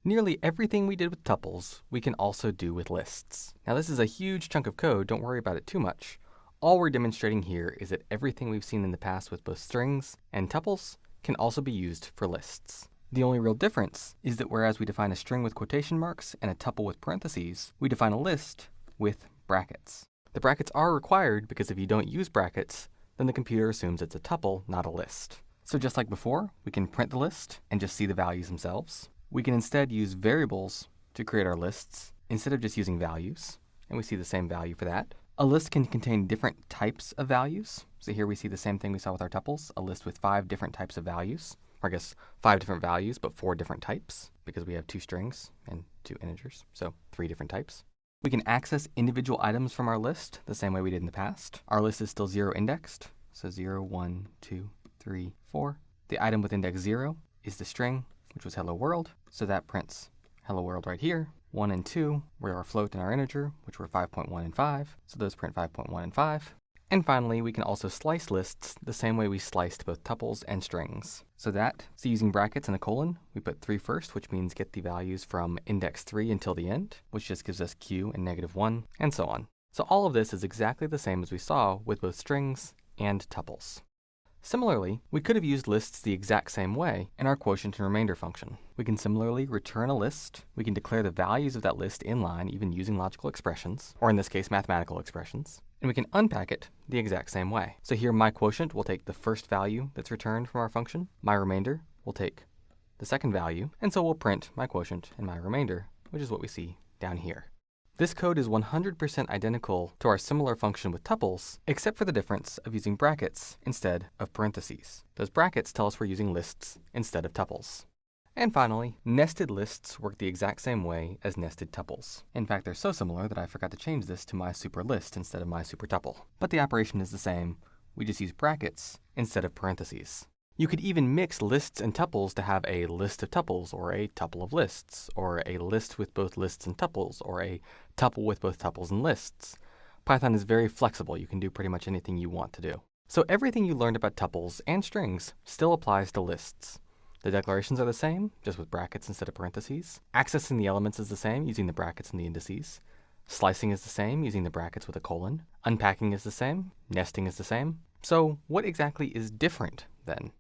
Nearly everything we did with tuples, we can also do with lists. Now this is a huge chunk of code, don't worry about it too much. All we're demonstrating here is that everything we've seen in the past with both strings and tuples can also be used for lists. The only real difference is that whereas we define a string with quotation marks and a tuple with parentheses, we define a list with brackets. The brackets are required because if you don't use brackets, then the computer assumes it's a tuple, not a list. So just like before, we can print the list and just see the values themselves. We can instead use variables to create our lists instead of just using values, and we see the same value for that. A list can contain different types of values. So here we see the same thing we saw with our tuples, a list with 5 different types of values, or I guess 5 different values, but 4 different types, because we have 2 strings and 2 integers, so 3 different types. We can access individual items from our list the same way we did in the past. Our list is still 0 indexed, so 0, 1, 2, 3, 4. The item with index 0 is the string, which was hello world, so that prints hello world right here. 1 and 2 were our float and our integer, which were 5.1 and 5, so those print 5.1 and 5. And finally, we can also slice lists the same way we sliced both tuples and strings. So using brackets and a colon, we put 3 first, which means get the values from index 3 until the end, which just gives us q and -1, and so on. So all of this is exactly the same as we saw with both strings and tuples. Similarly, we could have used lists the exact same way in our quotient and remainder function. We can similarly return a list, we can declare the values of that list in line even using logical expressions, or in this case mathematical expressions, and we can unpack it the exact same way. So here my quotient will take the first value that's returned from our function, my remainder will take the second value, and so we'll print my quotient and my remainder, which is what we see down here. This code is 100% identical to our similar function with tuples, except for the difference of using brackets instead of parentheses. Those brackets tell us we're using lists instead of tuples. And finally, nested lists work the exact same way as nested tuples. In fact, they're so similar that I forgot to change this to my super list instead of my super tuple. But the operation is the same, we just use brackets instead of parentheses. You could even mix lists and tuples to have a list of tuples, or a tuple of lists, or a list with both lists and tuples, or a tuple with both tuples and lists. Python is very flexible. You can do pretty much anything you want to do. So everything you learned about tuples and strings still applies to lists. The declarations are the same, just with brackets instead of parentheses. Accessing the elements is the same, using the brackets and the indices. Slicing is the same, using the brackets with a colon. Unpacking is the same. Nesting is the same. So what exactly is different then?